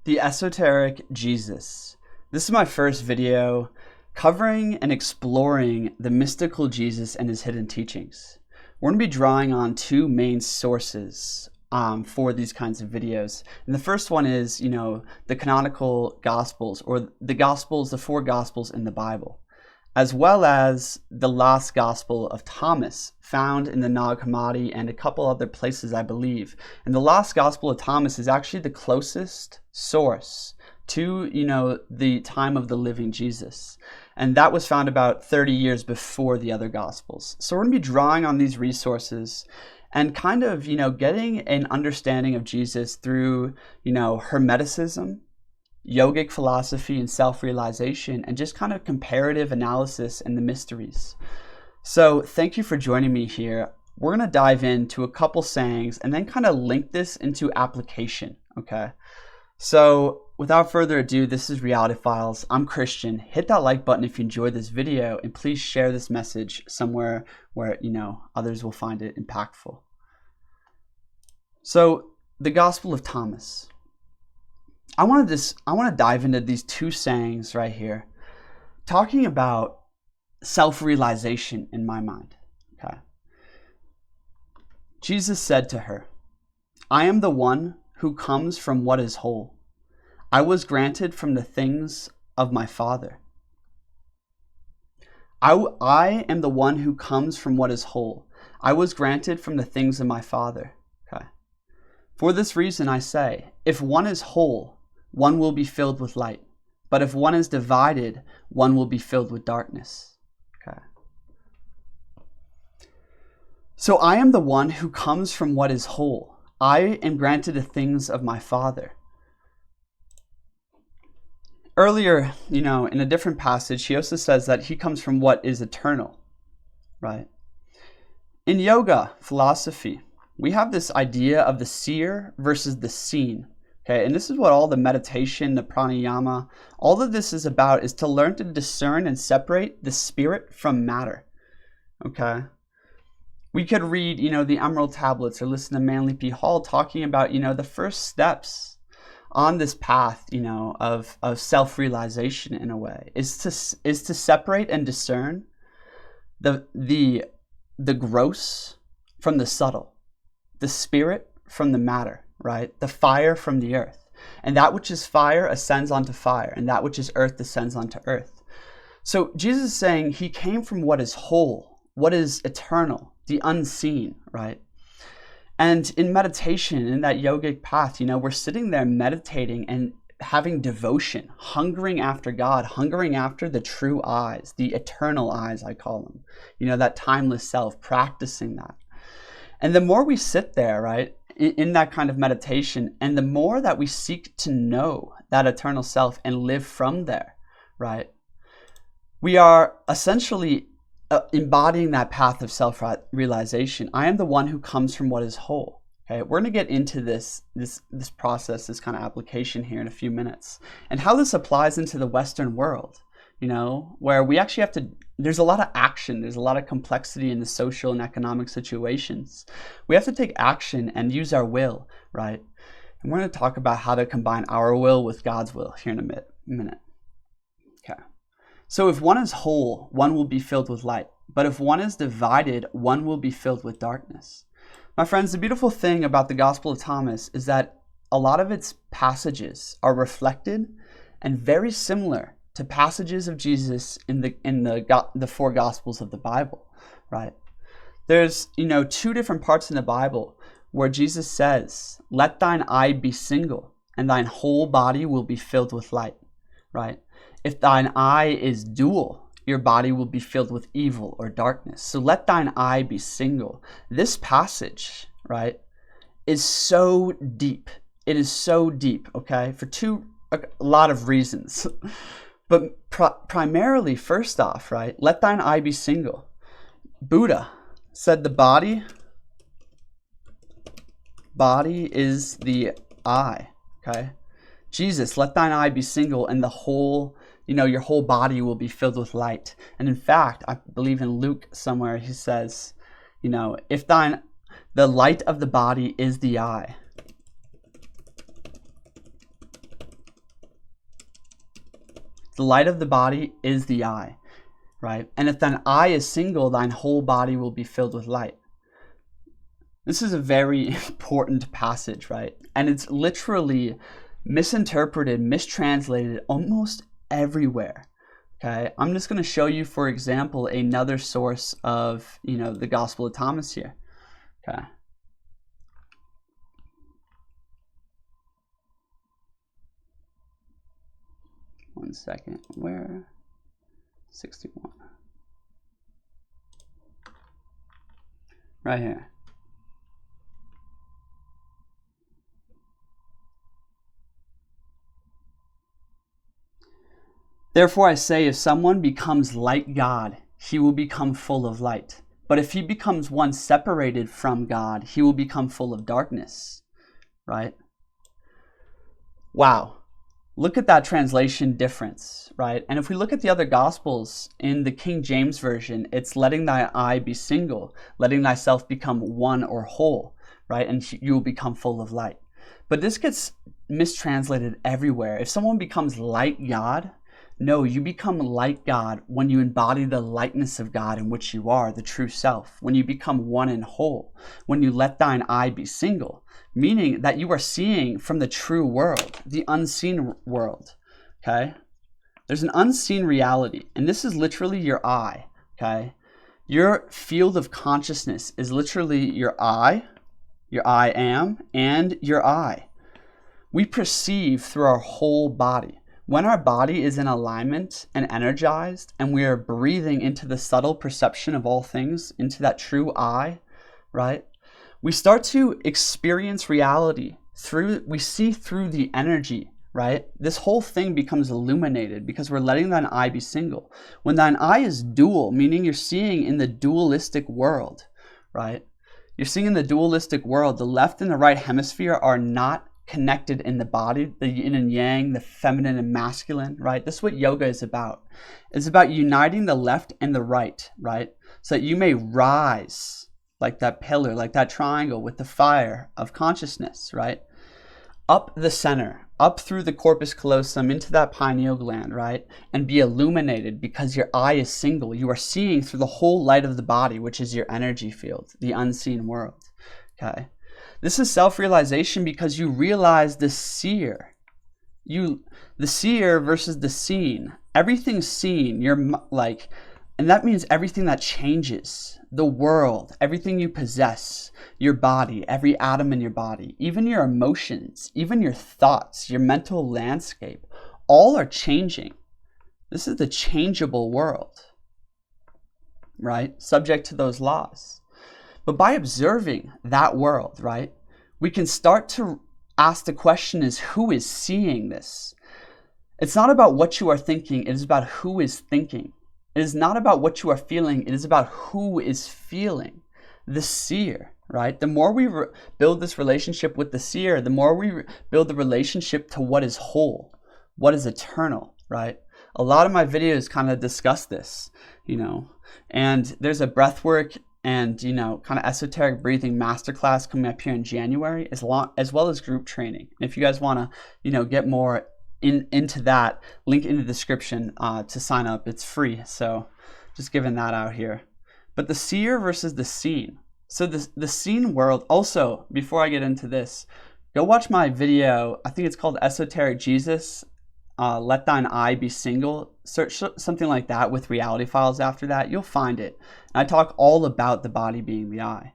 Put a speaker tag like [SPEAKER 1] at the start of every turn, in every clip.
[SPEAKER 1] The Esoteric Jesus. This is my first video covering and exploring the mystical Jesus and his hidden teachings. We're going to be drawing on two main sources for these kinds of videos. And the first one is, the canonical Gospels, or the four Gospels in the Bible, as well as the Last Gospel of Thomas, found in the Nag Hammadi and a couple other places, I believe. And the Last Gospel of Thomas is actually the closest source to, the time of the living Jesus. And that was found about 30 years before the other Gospels. So we're going to be drawing on these resources and kind of, getting an understanding of Jesus through, Hermeticism, yogic philosophy, and self-realization, and just kind of comparative analysis and the mysteries. So thank you for joining me here. We're going to dive into a couple sayings and then kind of link this into application, okay? So without further ado, this is Reality Files. I'm Christian. Hit that like button if you enjoyed this video, and please share this message somewhere where, others will find it impactful. So the Gospel of Thomas. I want to dive into these two sayings right here, talking about self-realization in my mind. Okay. Jesus said to her, "I am the one who comes from what is whole. I was granted from the things of my Father." I am the one who comes from what is whole. I was granted from the things of my Father. Okay. For this reason I say, if one is whole, one will be filled with light. But if one is divided, one will be filled with darkness. Okay. So I am the one who comes from what is whole. I am granted the things of my Father. Earlier, in a different passage, he also says that he comes from what is eternal, right? In yoga philosophy, we have this idea of the seer versus the seen. Okay, and this is what all the meditation, the pranayama, all of this is about, is to learn to discern and separate the spirit from matter. Okay? We could read, the Emerald Tablets or listen to Manly P. Hall talking about, the first steps on this path, of self-realization in a way, is to separate and discern the gross from the subtle, the spirit from the matter. Right? The fire from the earth. And that which is fire ascends onto fire, and that which is earth descends onto earth. So Jesus is saying he came from what is whole, what is eternal, the unseen, right? And in meditation, in that yogic path, we're sitting there meditating and having devotion, hungering after God, hungering after the true eyes, the eternal eyes, I call them, that timeless self, practicing that. And the more we sit there, right, in that kind of meditation, and the more that we seek to know that eternal self and live from there, right, we are essentially embodying that path of self-realization. I am the one who comes from what is whole. Okay, we're going to get into this process, this kind of application here in a few minutes, and how this applies into the Western world, where we actually have to, there's a lot of action, there's a lot of complexity in the social and economic situations. We have to take action and use our will, right? And we're going to talk about how to combine our will with God's will here in a minute. Okay. So if one is whole, one will be filled with light. But if one is divided, one will be filled with darkness. My friends, the beautiful thing about the Gospel of Thomas is that a lot of its passages are reflected and very similar to passages of Jesus in the four Gospels of the Bible, right? There's, two different parts in the Bible where Jesus says, "Let thine eye be single, and thine whole body will be filled with light," right? If thine eye is dual, your body will be filled with evil or darkness. So let thine eye be single. This passage, right, is so deep. It is so deep, okay, for a lot of reasons. But primarily, first off, right, let thine eye be single. Buddha said the body is the eye, okay? Jesus, let thine eye be single, and the whole, your whole body will be filled with light. And in fact, I believe in Luke somewhere, he says, if the light of the body is the eye, The light of the body is the eye, right? And if thine eye is single, thine whole body will be filled with light. This is a very important passage, right? And it's literally misinterpreted, mistranslated almost everywhere. Okay, I'm just going to show you, for example, another source of, the Gospel of Thomas here. Okay. One second. Where? 61. Right here. Therefore I say, if someone becomes like God, he will become full of light. But if he becomes one separated from God, he will become full of darkness. Right? Wow. Look at that translation difference, right? And if we look at the other Gospels, in the King James Version, it's letting thy eye be single, letting thyself become one or whole, right? And you will become full of light. But this gets mistranslated everywhere. If someone becomes like God, no, you become like God when you embody the likeness of God in which you are, the true self. When you become one and whole. When you let thine eye be single. Meaning that you are seeing from the true world, the unseen world. Okay? There's an unseen reality. And this is literally your eye. Okay? Your field of consciousness is literally your I am, and your eye. We perceive through our whole body. When our body is in alignment and energized, and we are breathing into the subtle perception of all things, into that true I, right? We start to experience reality we see through the energy, right? This whole thing becomes illuminated because we're letting thine eye be single. When thine eye is dual, meaning you're seeing in the dualistic world, right? You're seeing in the dualistic world, the left and the right hemisphere are not connected in the body, the yin and yang, the feminine and masculine, right? This is what yoga is about. It's about uniting the left and the right, right? So that you may rise like that pillar, like that triangle with the fire of consciousness, right? Up the center, up through the corpus callosum into that pineal gland, right? And be illuminated because your eye is single. You are seeing through the whole light of the body, which is your energy field, the unseen world, okay? This is self-realization because you realize the seer. The seer versus the seen. Everything's seen. And that means everything that changes. The world, everything you possess, your body, every atom in your body, even your emotions, even your thoughts, your mental landscape, all are changing. This is the changeable world, right? Subject to those laws. But by observing that world, right, we can start to ask the question is, who is seeing this? It's not about what you are thinking, it is about who is thinking. It is not about what you are feeling, it is about who is feeling. The seer, right? The more we build this relationship with the seer, the more we build the relationship to what is whole, what is eternal, right? A lot of my videos kind of discuss this, and there's a breathwork and kind of esoteric breathing masterclass coming up here in January, as well as group training. And if you guys want to get more into that, link in the description to sign up. It's free, so just giving that out here. But the seer versus the seen. So the seen world. Also, before I get into this, go watch my video. I think it's called Esoteric Jesus. Let thine eye be single. Search something like that with reality files after that. You'll find it. And I talk all about the body being the eye.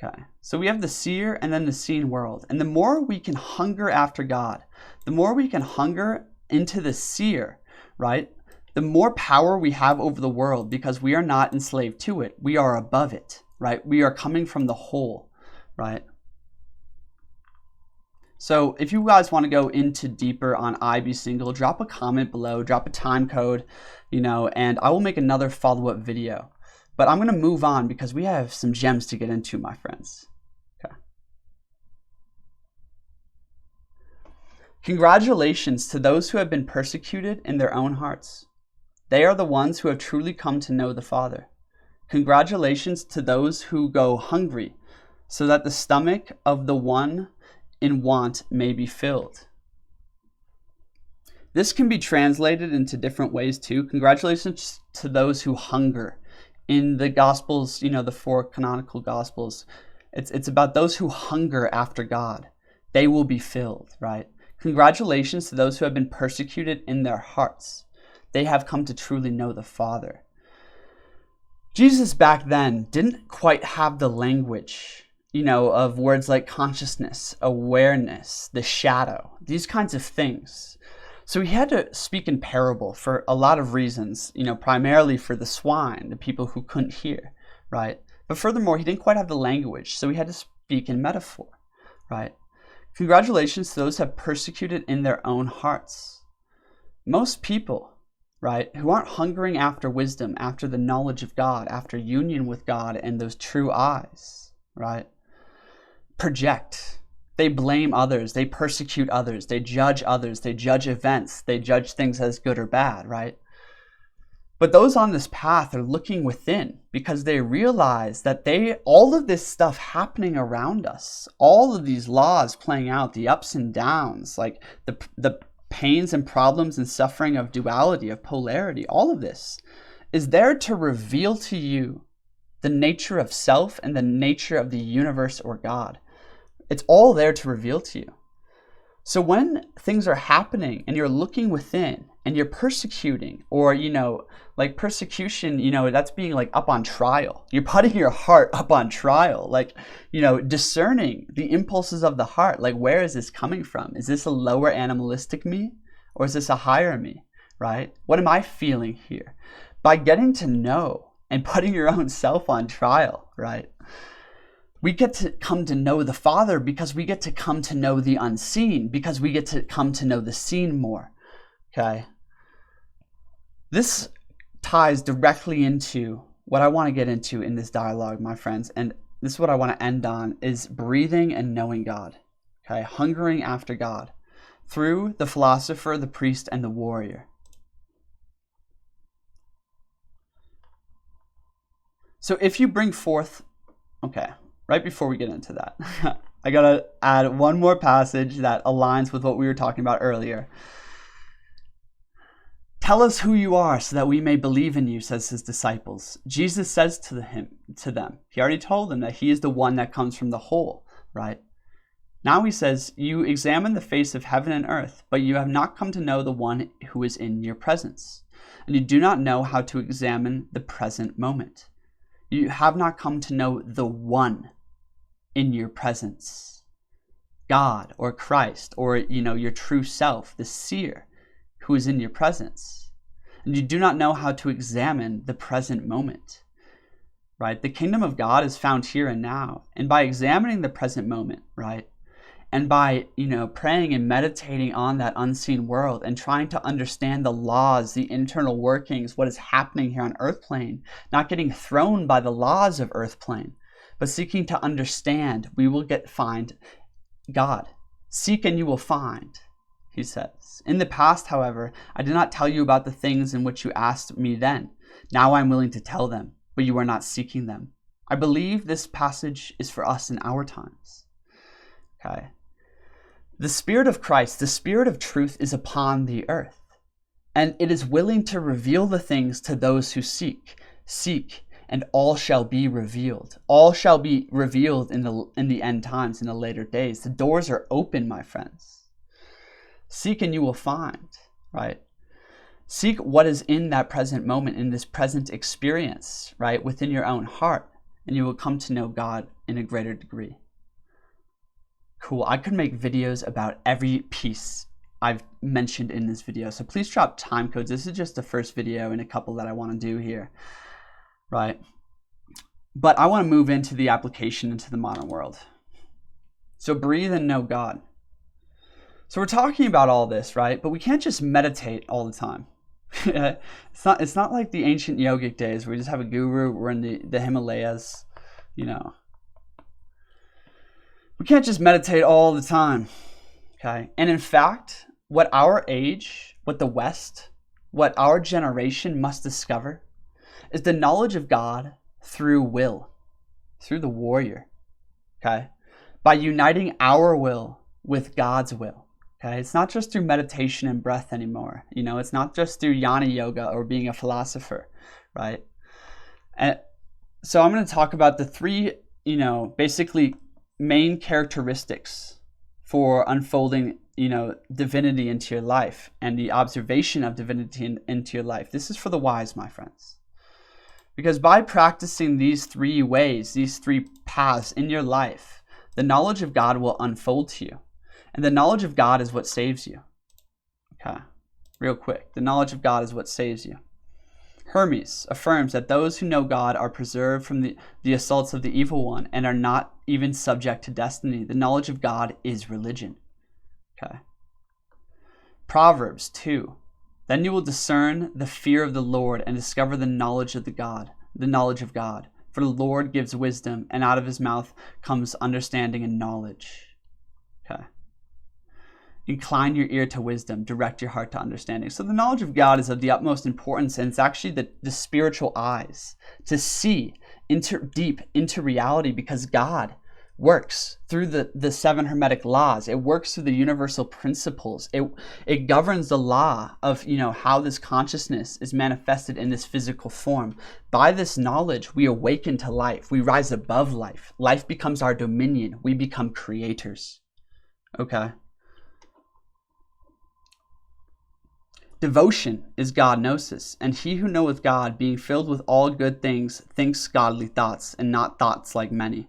[SPEAKER 1] Okay. So we have the seer and then the seen world. And the more we can hunger after God, the more we can hunger into the seer, right? The more power we have over the world because we are not enslaved to it. We are above it, right? We are coming from the whole, right? So if you guys want to go into deeper on I Be Single, drop a comment below, drop a time code, and I will make another follow-up video. But I'm going to move on because we have some gems to get into, my friends. Okay. Congratulations to those who have been persecuted in their own hearts. They are the ones who have truly come to know the Father. Congratulations to those who go hungry, so that the stomach of the one in want may be filled. This can be translated into different ways too. Congratulations to those who hunger. In the Gospels, the 4 canonical Gospels, it's about those who hunger after God. They will be filled, right? Congratulations to those who have been persecuted in their hearts. They have come to truly know the Father. Jesus back then didn't quite have the language, of words like consciousness, awareness, the shadow, these kinds of things. So he had to speak in parable for a lot of reasons, primarily for the swine, the people who couldn't hear, right? But furthermore, he didn't quite have the language, so he had to speak in metaphor, right? Congratulations to those who have persecuted in their own hearts. Most people, right, who aren't hungering after wisdom, after the knowledge of God, after union with God and those true eyes, right, project. They blame others, they persecute others, they judge others, they judge events, they judge things as good or bad, right? But those on this path are looking within because they realize that all of this stuff happening around us, all of these laws playing out, the ups and downs, like the pains and problems and suffering of duality, of polarity, all of this is there to reveal to you the nature of self and the nature of the universe or God. It's all there to reveal to you. So when things are happening and you're looking within and you're persecuting, or, like persecution, that's being like up on trial. You're putting your heart up on trial, like, discerning the impulses of the heart. Like, where is this coming from? Is this a lower animalistic me or is this a higher me, right? What am I feeling here? By getting to know and putting your own self on trial, right? We get to come to know the Father because we get to come to know the unseen, because we get to come to know the seen more, okay? This ties directly into what I want to get into in this dialogue, my friends, and this is what I want to end on, is breathing and knowing God, okay? Hungering after God through the philosopher, the priest, and the warrior. So if you bring forth, okay, right before we get into that, I gotta add one more passage that aligns with what we were talking about earlier. Tell us who you are so that we may believe in you, says his disciples. Jesus says to them, he already told them that he is the one that comes from the whole, right? Now he says, you examine the face of heaven and earth, but you have not come to know the one who is in your presence. And you do not know how to examine the present moment. You have not come to know the one in your presence, God or Christ, or your true self, the seer who is in your presence. And you do not know how to examine the present moment, right? The kingdom of God is found here and now. And by examining the present moment, right, and by praying and meditating on that unseen world and trying to understand the laws, the internal workings, what is happening here on earth plane, not getting thrown by the laws of earth plane, but seeking to understand, we will find God. Seek and you will find, he says. In the past, however, I did not tell you about the things in which you asked me then. Now I am willing to tell them, but you are not seeking them. I believe this passage is for us in our times. Okay. The Spirit of Christ, the Spirit of truth, is upon the earth, and it is willing to reveal the things to those who seek. Seek, and all shall be revealed. All shall be revealed in the end times, in the later days. The doors are open, my friends. Seek and you will find, right? Seek what is in that present moment, in this present experience, right, within your own heart, and you will come to know God in a greater degree. Cool. I could make videos about every piece I've mentioned in this video, so please drop time codes. This is just the first video in a couple that I want to do here, right? But I want to move into the application into the modern world. So breathe and know God. So we're talking about all this, right? But we can't just meditate all the time. It's not like the ancient yogic days where we just have a guru, we're in the Himalayas, We can't just meditate all the time, okay? And in fact, what our age, what the West, what our generation must discover is the knowledge of God through will, through the warrior, okay? By uniting our will with God's will, Okay, it's not just through meditation and breath anymore. It's not just through jnana yoga or being a philosopher, right? And so I'm going to talk about the three, basically main characteristics for unfolding, divinity into your life and the observation of divinity into your life. This is for the wise, my friends. Because by practicing these three ways, these three paths in your life, the knowledge of God will unfold to you. And the knowledge of God is what saves you. Okay, real quick. The knowledge of God is what saves you. Hermes affirms that those who know God are preserved from the assaults of the evil one and are not even subject to destiny. The knowledge of God is religion. Okay. Proverbs 2. Then you will discern the fear of the Lord and discover the knowledge of God. For the Lord gives wisdom, and out of his mouth comes understanding and knowledge. Okay. Incline your ear to wisdom, direct your heart to understanding. So the knowledge of God is of the utmost importance, and it's actually the spiritual eyes to see deep into reality, because God works through the seven Hermetic laws. It works through the universal principles. It governs the law of how this consciousness is manifested in this physical form. By this knowledge, we awaken to life. We rise above life. Life becomes our dominion. We become creators. Okay. Devotion is God gnosis, and he who knoweth God, being filled with all good things, thinks godly thoughts, and not thoughts like many.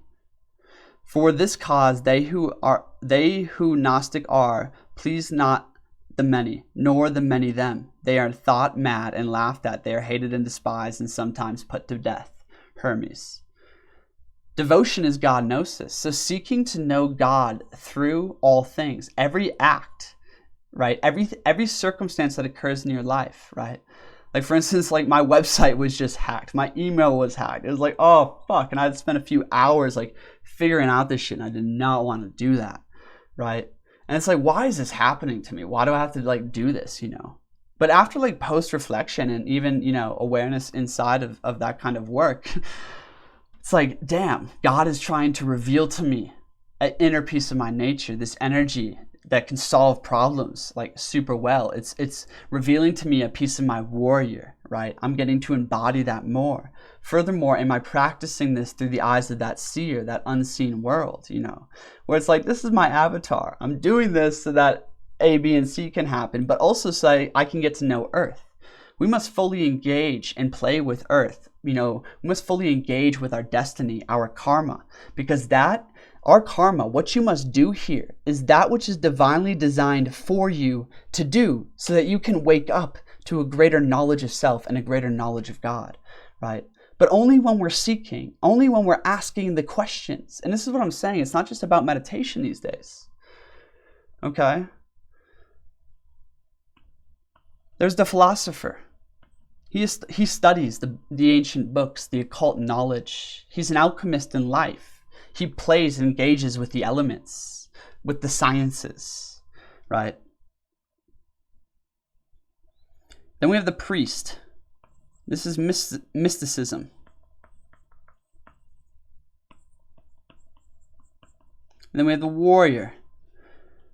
[SPEAKER 1] For this cause they who Gnostic are, please not the many, nor the many them. They are thought mad and laughed at. They are hated and despised, and sometimes put to death. Hermes. Devotion is God gnosis. So seeking to know God through all things, every act, right? Every circumstance that occurs in your life, right? Like, for instance, like my website was just hacked. My email was hacked. It was like, oh, fuck. And I had spent a few hours like figuring out this shit, and I did not want to do that, right? And it's like, why is this happening to me? Why do I have to like do this, But after like post-reflection and even, awareness inside of that kind of work, it's like, damn, God is trying to reveal to me an inner piece of my nature, this energy that can solve problems like super well. It's revealing to me a piece of my warrior, right? I'm getting to embody that more. Furthermore, am I practicing this through the eyes of that seer, that unseen world, where it's like, this is my avatar. I'm doing this so that A, B, and C can happen, but also say I can get to know Earth. We must fully engage and play with Earth. We must fully engage with our destiny, our karma, because our karma, what you must do here, is that which is divinely designed for you to do so that you can wake up to a greater knowledge of self and a greater knowledge of God, right? But only when we're seeking, only when we're asking the questions. And this is what I'm saying. It's not just about meditation these days, okay? There's the philosopher. He studies the ancient books, the occult knowledge. He's an alchemist in life. He plays and engages with the elements, with the sciences, right? Then we have the priest. This is mysticism. And then we have the warrior.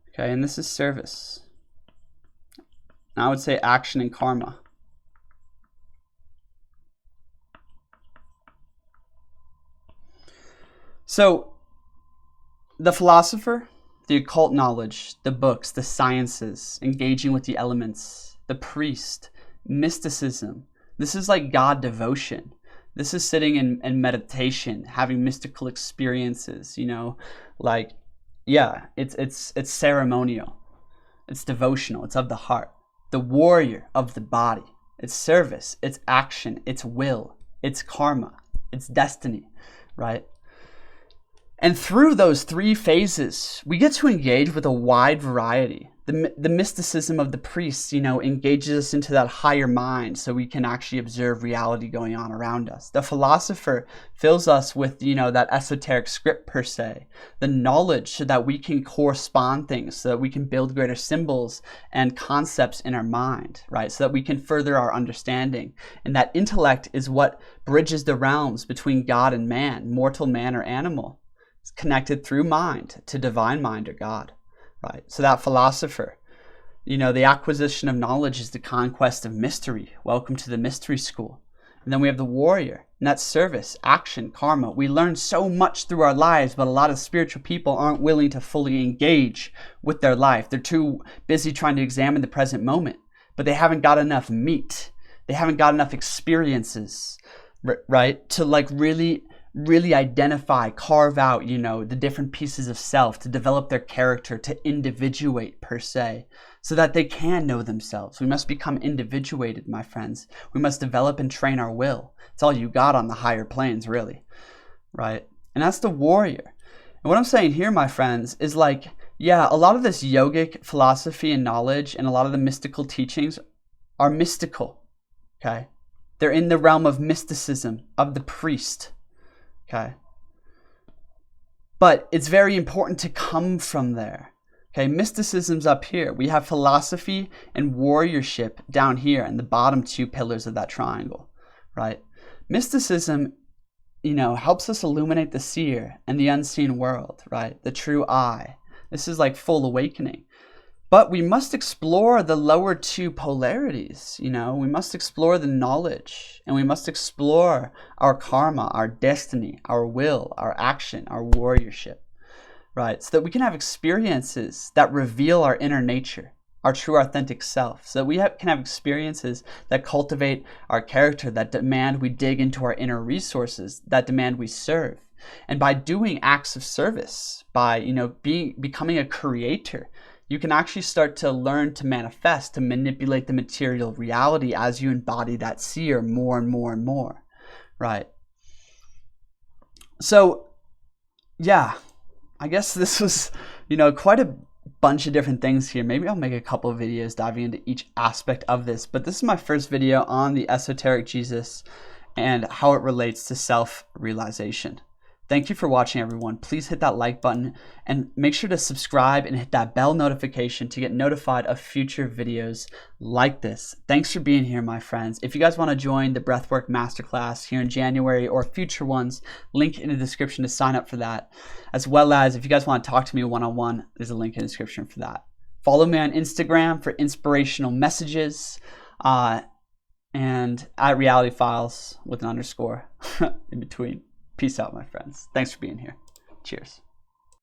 [SPEAKER 1] Okay, and this is service. And I would say action and karma. So, the philosopher, the occult knowledge, the books, the sciences, engaging with the elements, the priest, mysticism. This is like God devotion. This is sitting in meditation, having mystical experiences, like, yeah, it's ceremonial. It's devotional. It's of the heart. The warrior of the body. It's service. It's action. It's will. It's karma. It's destiny, right? And through those three phases, we get to engage with a wide variety. The mysticism of the priests, engages us into that higher mind so we can actually observe reality going on around us. The philosopher fills us with, that esoteric script per se, the knowledge so that we can correspond things, so that we can build greater symbols and concepts in our mind, right? So that we can further our understanding. And that intellect is what bridges the realms between God and man, mortal man or animal. Connected through mind to divine mind or God. right? So that philosopher, the acquisition of knowledge is the conquest of mystery. Welcome to the mystery school. And then we have the warrior, and that's service, action, karma. We learn so much through our lives, but a lot of spiritual people aren't willing to fully engage with their life. They're too busy trying to examine the present moment, but they haven't got enough meat. They haven't got enough experiences, right? To like really identify, carve out, the different pieces of self, to develop their character, to individuate per se, so that they can know themselves. We must become individuated, my friends. We must develop and train our will. It's all you got on the higher planes, really, right? And that's the warrior. And what I'm saying here, my friends, is like, yeah, a lot of this yogic philosophy and knowledge and a lot of the mystical teachings are mystical, okay? They're in the realm of mysticism, of the priest, okay? But it's very important to come from there. Okay, mysticism's up here. We have philosophy and warriorship down here in the bottom two pillars of that triangle, right? Mysticism, helps us illuminate the seer and the unseen world, right? The true I. This is like full awakening. But we must explore the lower two polarities, we must explore the knowledge, and we must explore our karma, our destiny, our will, our action, our warriorship. Right, so that we can have experiences that reveal our inner nature, our true authentic self, so that we can have experiences that cultivate our character, that demand we dig into our inner resources, that demand we serve. And by doing acts of service, by becoming a creator, you can actually start to learn to manifest, to manipulate the material reality as you embody that seer more and more and more, right? So, yeah. I guess this was, quite a bunch of different things here. Maybe I'll make a couple of videos diving into each aspect of this, but this is my first video on the esoteric Jesus and how it relates to self-realization. Thank you for watching, everyone. Please hit that like button and make sure to subscribe and hit that bell notification to get notified of future videos like this. Thanks for being here, my friends. If you guys want to join the Breathwork Masterclass here in January or future ones, link in the description to sign up for that. As well as if you guys want to talk to me one-on-one, there's a link in the description for that. Follow me on Instagram for inspirational messages and at Reality Files with an underscore in between. Peace out, my friends. Thanks for being here. Cheers.